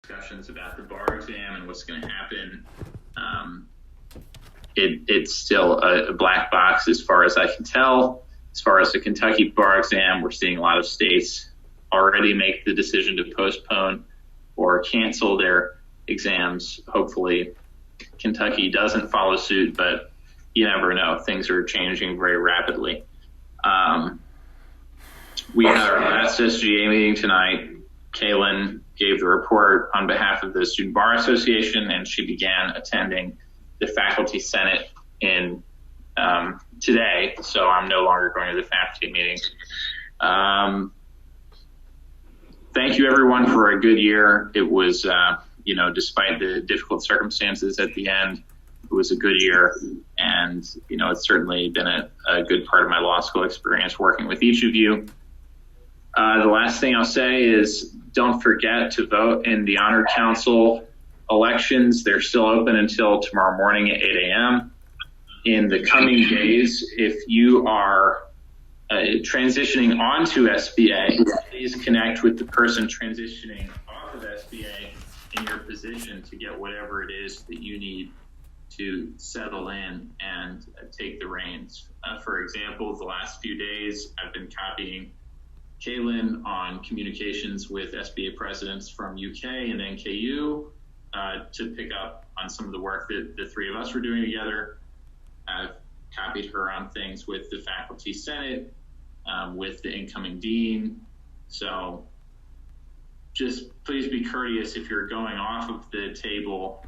discussions about the bar exam and what's going to happen. It's still a black box as far as I can tell. As far as the Kentucky bar exam, we're seeing a lot of states already make the decision to postpone or cancel their exams. Hopefully Kentucky doesn't follow suit, but you never know. Things are changing very rapidly. We had our last SGA meeting tonight. Kaylin gave the report on behalf of the Student Bar Association, and she began attending the Faculty Senate in today, so I'm no longer going to the faculty meeting. Thank you, everyone, for a good year. It was, despite the difficult circumstances at the end, it was a good year, and, it's certainly been a good part of my law school experience working with each of you. The last thing I'll say is don't forget to vote in the Honor Council elections. They're still open until tomorrow morning at 8 a.m. In the coming days, if you are transitioning onto SBA, please connect with the person transitioning off of SBA in your position to get whatever it is that you need to settle in and take the reins. For example, the last few days, I've been copying Kaylin on communications with SBA presidents from UK and NKU to pick up on some of the work that the three of us were doing together. I've copied her on things with the Faculty Senate, with the incoming dean. So just please be courteous if you're going off of the table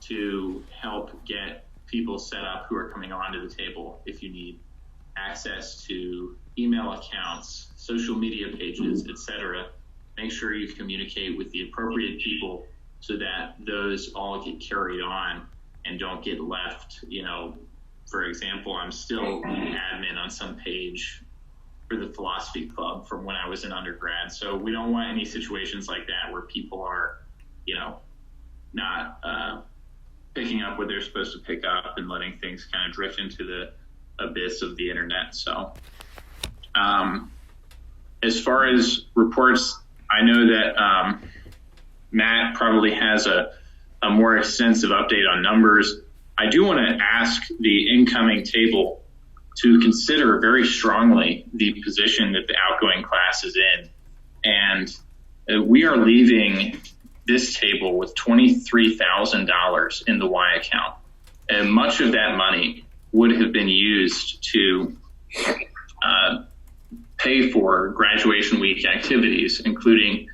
to help get people set up who are coming onto the table. If you need access to email accounts, social media pages, etc., make sure you communicate with the appropriate people so that those all get carried on and don't get left. For example, I'm still admin on some page for the philosophy club from when I was in undergrad. So we don't want any situations like that where people are, not picking up what they're supposed to pick up and letting things kind of drift into the abyss of the internet. So as far as reports, I know that Matt probably has a more extensive update on numbers. I do want to ask the incoming table to consider very strongly the position that the outgoing class is in. And we are leaving this table with $23,000 in the Y account. And much of that money would have been used to pay for graduation week activities, including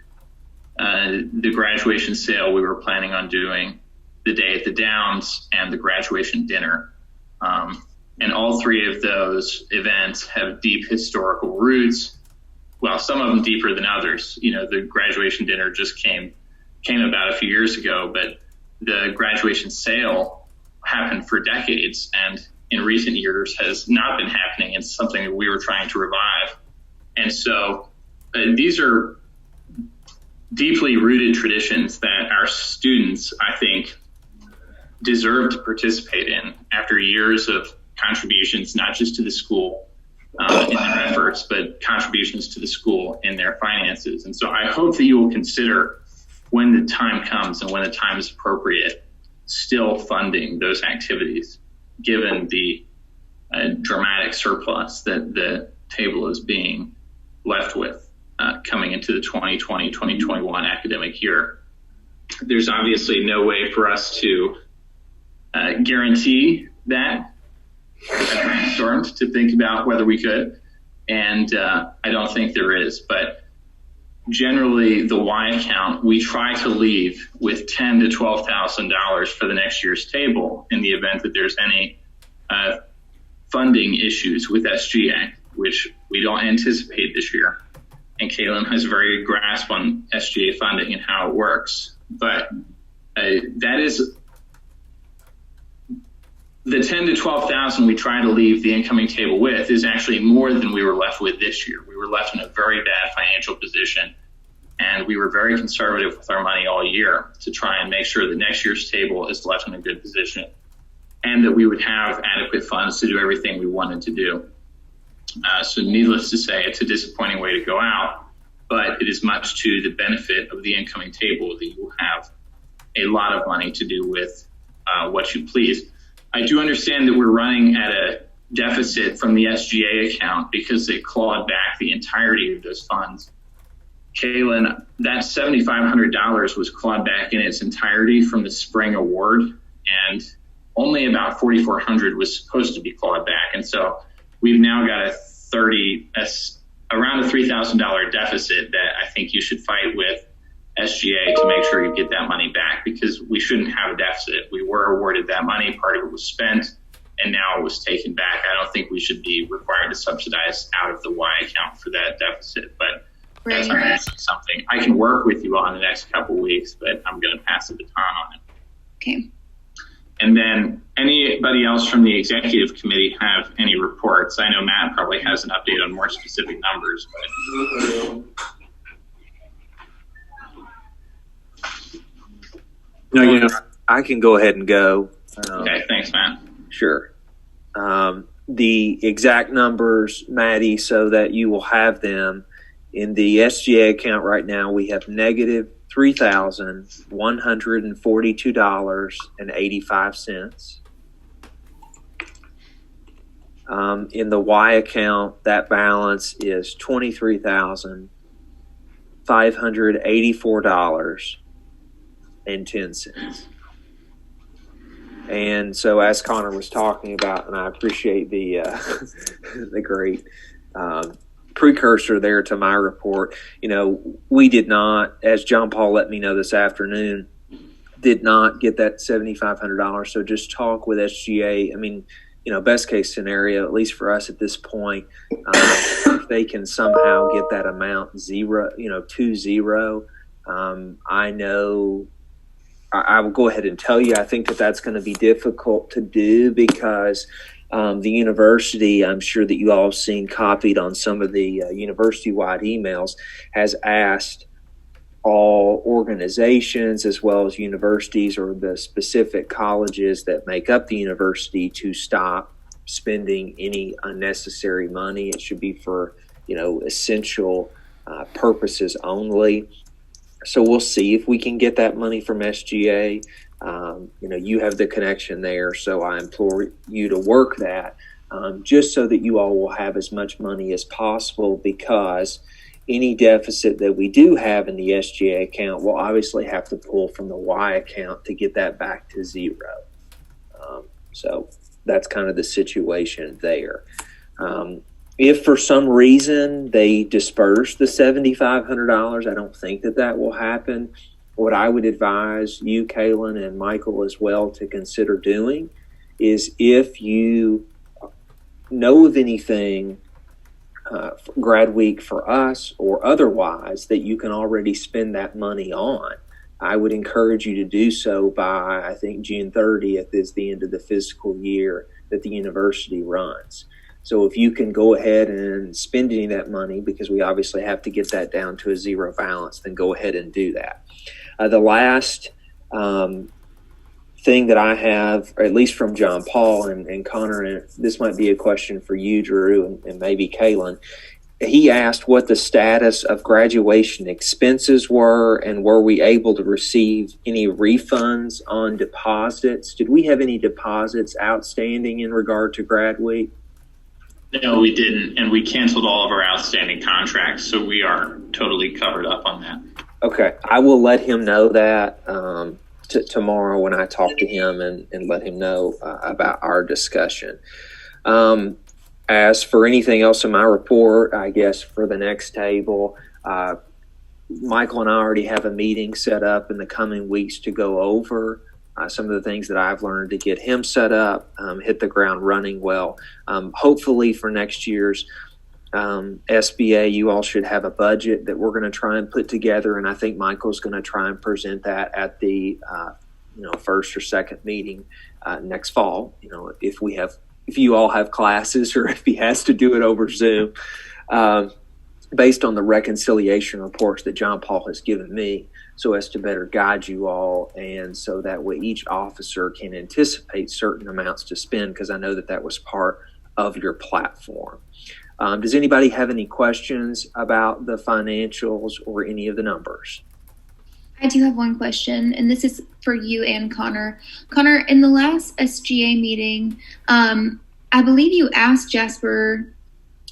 the graduation sale we were planning on doing, the day at the Downs, and the graduation dinner. And all three of those events have deep historical roots. Well, some of them deeper than others. The graduation dinner just came about a few years ago, but the graduation sale happened for decades and in recent years has not been happening. It's something that we were trying to revive. And so these are deeply rooted traditions that our students, I think, deserve to participate in after years of contributions, not just to the school in their efforts, but contributions to the school in their finances. And so I hope that you will consider, when the time comes and when the time is appropriate, still funding those activities, given the dramatic surplus that the table is being left with coming into the 2020-2021 academic year. There's obviously no way for us to guarantee that. I brainstormed to think about whether we could, and I don't think there is. But generally, the Y account, we try to leave with $10,000 to $12,000 for the next year's table in the event that there's any funding issues with SGA, which we don't anticipate this year. And Kaylin has a very good grasp on SGA funding and how it works. But that is the $10,000 to $12,000 we try to leave the incoming table with is actually more than we were left with this year. We were left in a very bad financial position, and we were very conservative with our money all year to try and make sure that next year's table is left in a good position and that we would have adequate funds to do everything we wanted to do. So needless to say, it's a disappointing way to go out, but it is much to the benefit of the incoming table that you have a lot of money to do with what you please. I do understand that we're running at a deficit from the SGA account because they clawed back the entirety of those funds. Kaylin, that $7,500 was clawed back in its entirety from the spring award, and only about $4,400 was supposed to be clawed back. And so we've now got around a $3,000 deficit that I think you should fight with SGA to make sure you get that money back, because we shouldn't have a deficit. We were awarded that money, part of it was spent, and now it was taken back. I don't think we should be required to subsidize out of the Y account for that deficit, but that's obviously something I can work with you on the next couple of weeks, but I'm going to pass the baton on it. Okay. And then anybody else from the executive committee have any reports? I know Matt probably has an update on more specific numbers, but. No, I can go ahead and go. Okay, thanks, Matt. Sure. The exact numbers, Maddie, so that you will have them in the SGA account right now, we have negative $3,142.85. In the Y account, that balance is $23,584.10. And so, as Connor was talking about, and I appreciate the the great precursor there to my report, we did not, as John Paul let me know this afternoon, did not get that $7,500. So just talk with SGA. I mean, best case scenario, at least for us at this point, if they can somehow get that amount to zero, I know I will go ahead and tell you, I think that that's going to be difficult to do because the university, I'm sure that you all have seen copied on some of the university-wide emails, has asked all organizations as well as universities or the specific colleges that make up the university to stop spending any unnecessary money. It should be for, essential purposes only. So we'll see if we can get that money from SGA. You have the connection there, so I implore you to work that just so that you all will have as much money as possible, because any deficit that we do have in the SGA account will obviously have to pull from the Y account to get that back to zero. So that's kind of the situation there. If for some reason they disperse the $7,500, I don't think that will happen. What I would advise you, Kaylin, and Michael as well to consider doing is, if you know of anything grad week for us or otherwise that you can already spend that money on, I would encourage you to do so by, I think, June 30th is the end of the fiscal year that the university runs. So if you can go ahead and spend any of that money, because we obviously have to get that down to a zero balance, then go ahead and do that. The last thing that I have, or at least from John Paul and Connor, and this might be a question for you, Drew, and maybe Kaylin. He asked what the status of graduation expenses were, and were we able to receive any refunds on deposits? Did we have any deposits outstanding in regard to grad week? No, we didn't, and we canceled all of our outstanding contracts, so we are totally covered up on that. Okay, I will let him know that tomorrow when I talk to him and let him know about our discussion. As for anything else in my report, I guess for the next table, Michael and I already have a meeting set up in the coming weeks to go over some of the things that I've learned to get him set up, hit the ground running well. Hopefully for next year's SBA, you all should have a budget that we're going to try and put together, and I think Michael's going to try and present that at the first or second meeting next fall. If you all have classes, or if he has to do it over Zoom, based on the reconciliation reports that John Paul has given me, so as to better guide you all, and so that way each officer can anticipate certain amounts to spend, because I know that was part of your platform. Does anybody have any questions about the financials or any of the numbers? I do have one question, and this is for you and Connor. Connor, in the last SGA meeting, I believe you asked Jasper,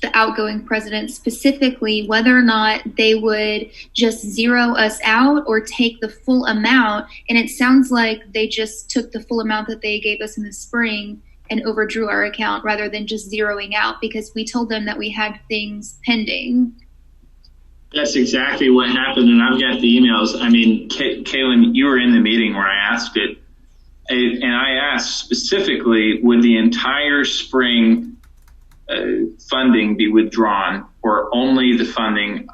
the outgoing president, specifically whether or not they would just zero us out or take the full amount. And it sounds like they just took the full amount that they gave us in the spring and overdrew our account rather than just zeroing out, because we told them that we had things pending. That's exactly what happened, and I've got the emails. I mean, Kaylin, you were in the meeting where I asked it, and I asked specifically, would the entire spring funding be withdrawn, or only the funding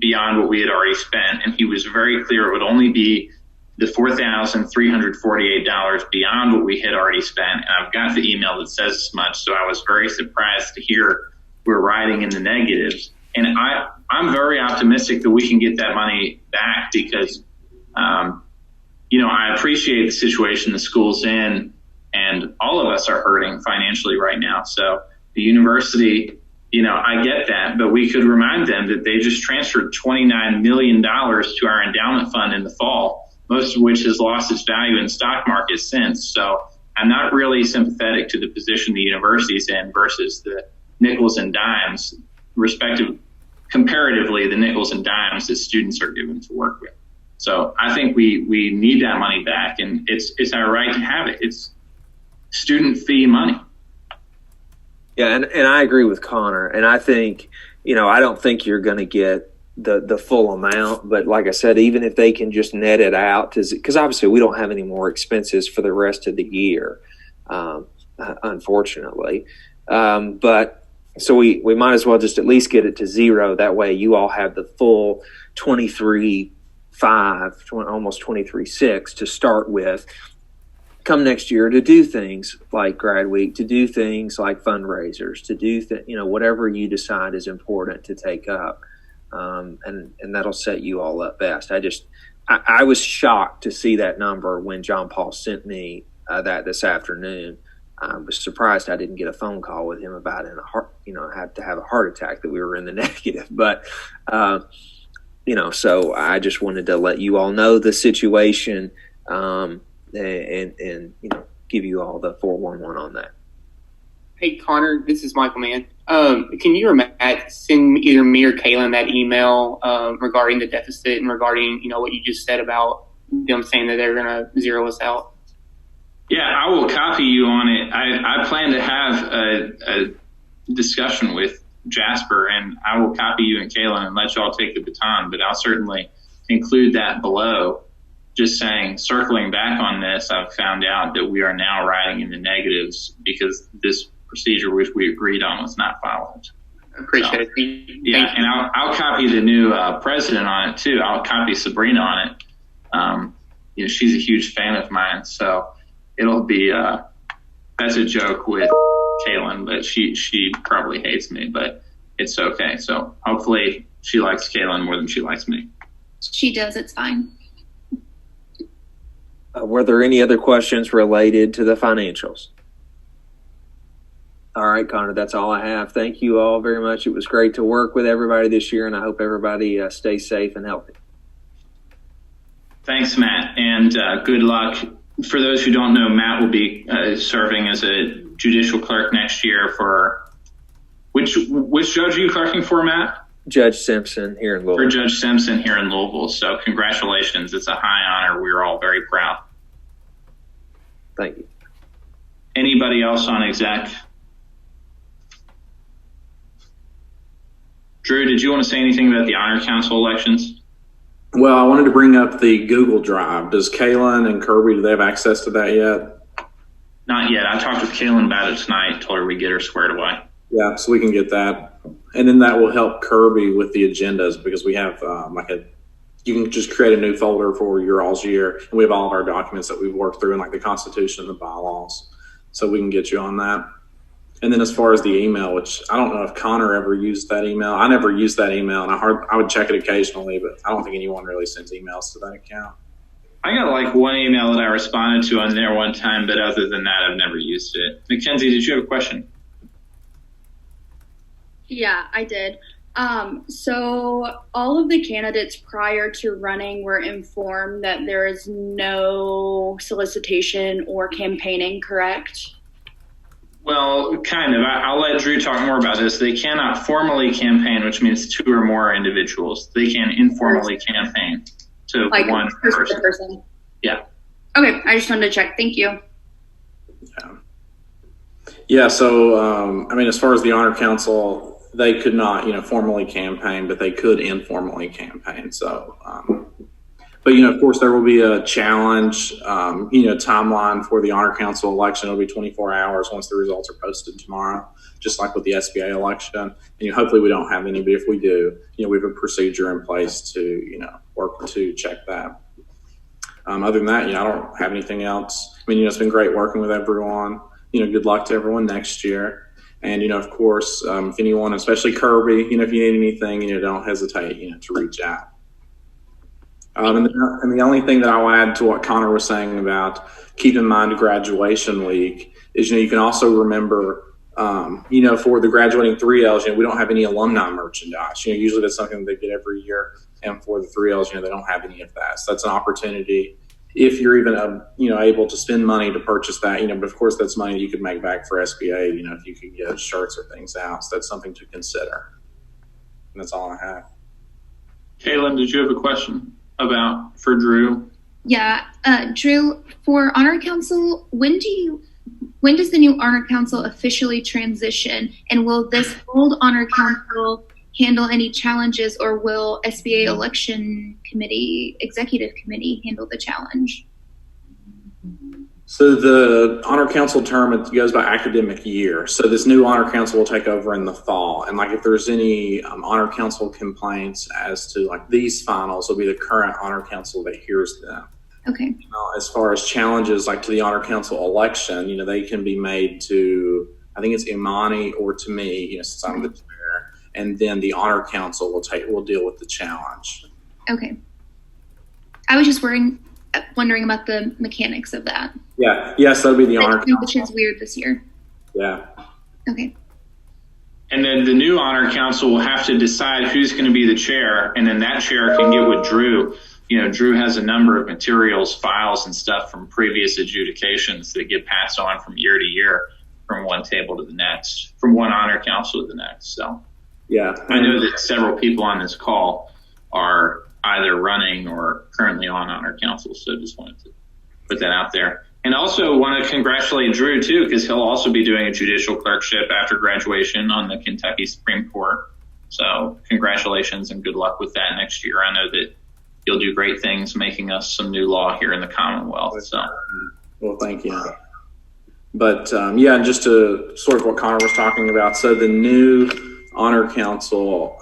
beyond what we had already spent? And he was very clear it would only be the $4,348 beyond what we had already spent. And I've got the email that says as much, so I was very surprised to hear we're riding in the negatives. And I'm very optimistic that we can get that money back because, I appreciate the situation the school's in, and all of us are hurting financially right now. So the university, I get that, but we could remind them that they just transferred $29 million to our endowment fund in the fall, most of which has lost its value in the stock market since. So I'm not really sympathetic to the position the university's in versus the nickels and dimes, comparatively, the nickels and dimes that students are given to work with. So I think we need that money back, and it's our right to have it. It's student fee money. Yeah, and I agree with Connor. And I think, I don't think you're going to get the full amount. But like I said, even if they can just net it out, because obviously we don't have any more expenses for the rest of the year, unfortunately. But so we might as well just at least get it to zero. That way you all have the full 23.5, almost 23.6 to start with. Come next year to do things like grad week, to do things like fundraisers, to do whatever you decide is important to take up, and that'll set you all up best. I was shocked to see that number when John Paul sent me that this afternoon. I was surprised I didn't get a phone call with him about it. Had to have a heart attack that we were in the negative. But so I just wanted to let you all know the situation. And give you all the 411 on that. Hey Connor, this is Michael Mann. Can you or Matt send either me or Kaylin that email regarding the deficit and regarding what you just said about them saying that they're going to zero us out? Yeah, I will copy you on it. I plan to have a discussion with Jasper, and I will copy you and Kaylin and let y'all take the baton. But I'll certainly include that below. Just saying, circling back on this, I've found out that we are now riding in the negatives because this procedure which we agreed on was not followed. Appreciate it. Yeah, and I'll copy the new president on it too. I'll copy Sabrina on it. She's a huge fan of mine, so it'll be that's a joke with Kaylin, but she probably hates me, but it's okay. So hopefully she likes Kaylin more than she likes me. She does. It's fine. Were there any other questions related to the financials? All right, Connor, that's all I have. Thank you all very much. It was great to work with everybody this year, and I hope everybody stays safe and healthy. Thanks, Matt, and good luck. For those who don't know, Matt will be serving as a judicial clerk next year for which judge are you clerking for, Matt? Judge Simpson here in Louisville. For Judge Simpson here in Louisville. So congratulations. It's a high honor. We're all very proud. Thank you. Anybody else on exec? Drew, did you want to say anything about the Honor Council elections? Well, I wanted to bring up the Google Drive. Does Kaylin and Kirby, do they have access to that yet? Not yet. I talked with Kaylin about it tonight, told her we'd get her squared away. Yeah, so we can get that. And then that will help Kirby with the agendas because we have you can just create a new folder for your all's year. And we have all of our documents that we've worked through, and like the Constitution and the bylaws. So we can get you on that. And then as far as the email, which I don't know if Connor ever used that email. I never used that email, and I would check it occasionally, but I don't think anyone really sends emails to that account. I got like one email that I responded to on there one time, but other than that, I've never used it. Mackenzie, did you have a question? Yeah, I did. So all of the candidates prior to running were informed that there is no solicitation or campaigning, correct? Well, kind of. I'll let Drew talk more about this. They cannot formally campaign, which means 2 or more individuals. They can informally campaign to Like one person. Yeah. Okay, I just wanted to check. Thank you. Yeah. So, I mean, as far as the Honor Council, they could not, formally campaign, but they could informally campaign. So, but, of course, there will be a challenge, timeline for the Honor Council election. It'll be 24 hours once the results are posted tomorrow, just like with the SBA election. And hopefully we don't have any, but if we do, we have a procedure in place to, work to check that. Other than that, I don't have anything else. I mean, it's been great working with everyone. Good luck to everyone next year. And, of course, if anyone, especially Kirby, if you need anything, don't hesitate, to reach out. And the only thing that I'll add to what Connor was saying about keep in mind graduation week is, you can also remember, for the graduating 3Ls, we don't have any alumni merchandise. Usually that's something they get every year. And for the 3Ls, they don't have any of that. So that's an opportunity if you're even, able to spend money to purchase that, but of course that's money you could make back for SBA, if you could get shirts or things out. So that's something to consider. And that's all I have. Kaylin, did you have a question for Drew? Yeah. Drew, for Honor Council, when does the new Honor Council officially transition? And will this old Honor Council handle any challenges, or will SBA Election Committee, Executive Committee handle the challenge? So the Honor Council term, it goes by academic year. So this new Honor Council will take over in the fall. And if there's any Honor Council complaints as to these finals, will be the current Honor Council that hears them. Okay. As far as challenges to the Honor Council election, they can be made to, I think it's Imani or to me, since I'm the chair. And then the Honor Council will deal with the challenge. Okay. I was just wondering about the mechanics of that. Yeah. Yes, that'll be the Honor Council. Which is weird this year. Yeah. Okay. And then the new Honor Council will have to decide who's going to be the chair, and then that chair can get with Drew. Drew has a number of materials, files, and stuff from previous adjudications that get passed on from year to year, from one table to the next, from one Honor Council to the next. So, yeah, I know that several people on this call are either running or currently on Honor Council, so just wanted to put that out there. And also want to congratulate Drew, too, because he'll also be doing a judicial clerkship after graduation on the Kentucky Supreme Court. So congratulations and good luck with that next year. I know that you'll do great things making us some new law here in the Commonwealth. So, well, thank you. But, just to sort of what Connor was talking about, so the new Honor Council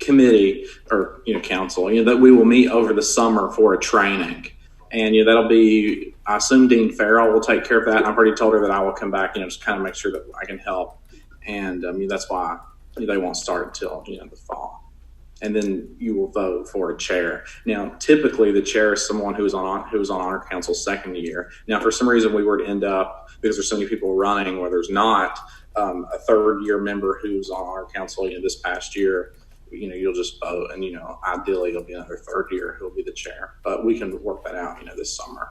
committee or, council, that we will meet over the summer for a training. And, that'll be, I assume Dean Farrell will take care of that. And I've already told her that I will come back, just kind of make sure that I can help. And that's why they won't start until, the fall. And then you will vote for a chair. Now, typically the chair is someone who was on Honor Council's second year. Now, for some reason we were to end up, because there's so many people running, where there's not a third year member who's on Honor Council, this past year, you'll just vote, and, ideally it'll be another third year who'll be the chair. But we can work that out, this summer.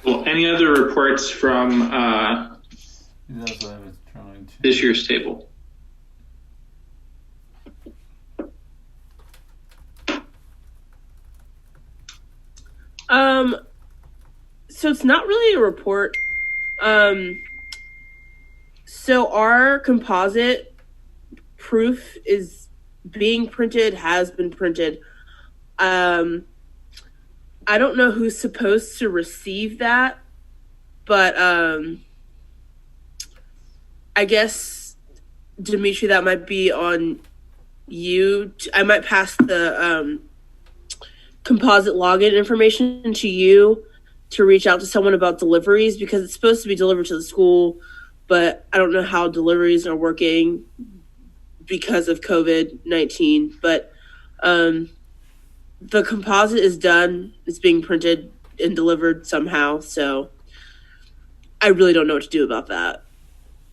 Well, any other reports from this year's table? So it's not really a report. So our composite proof is being printed, has been printed. I don't know who's supposed to receive that, but I guess, Dimitri, that might be on you. I might pass the composite login information to you to reach out to someone about deliveries, because it's supposed to be delivered to the school, but I don't know how deliveries are working because of COVID-19. But the composite is done. It's being printed and delivered somehow. So I really don't know what to do about that.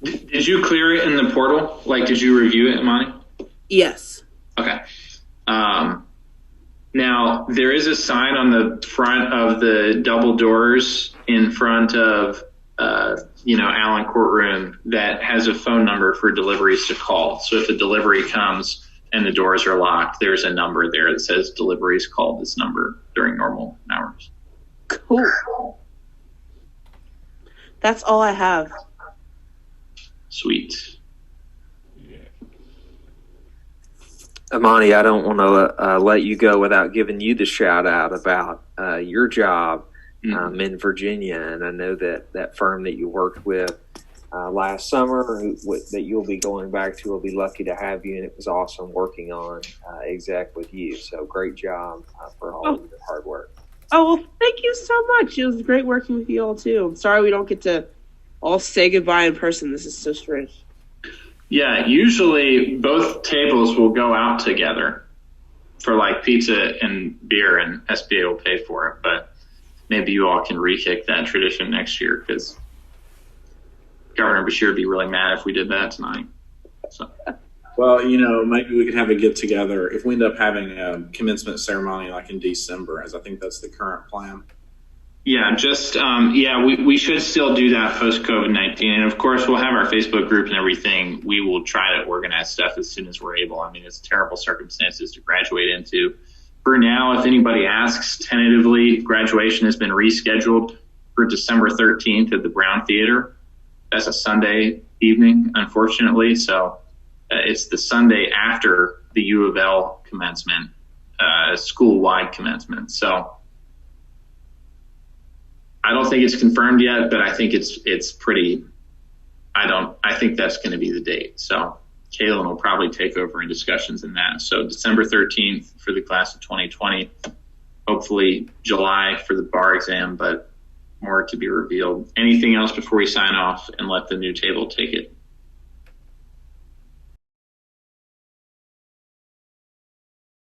Did you clear it in the portal? Like, did you review it, Imani? Yes. Okay. Now, there is a sign on the front of the double doors in front of, Allen Courtroom that has a phone number for deliveries to call. So if a delivery comes and the doors are locked, there's a number there that says deliveries call this number during normal hours. Cool. That's all I have. Sweet. Imani, I don't want to let you go without giving you the shout out about your job in Virginia. And I know that firm that you worked with last summer that you'll be going back to will be lucky to have you. And it was awesome working on exec with you. So great job for all of your hard work. Oh, well, thank you so much. It was great working with you all, too. I'm sorry we don't get to all say goodbye in person. This is so strange. Yeah, usually both tables will go out together for like pizza and beer, and SBA will pay for it. But maybe you all can re-kick that tradition next year, because Governor Beshear would be really mad if we did that tonight. So. Well, maybe we could have a get together if we end up having a commencement ceremony like in December, as I think that's the current plan. Yeah, we should still do that post COVID-19. And of course, we'll have our Facebook group and everything. We will try to organize stuff as soon as we're able. I mean, it's terrible circumstances to graduate into. For now, if anybody asks, tentatively, graduation has been rescheduled for December 13th at the Brown Theater. That's a Sunday evening, unfortunately. So it's the Sunday after the U of L commencement, school-wide commencement. So I don't think it's confirmed yet, but I think it's pretty. I think that's going to be the date. So Kaylin will probably take over in discussions in that. So December 13th for the class of 2020, hopefully July for the bar exam, but more to be revealed. Anything else before we sign off and let the new table take it?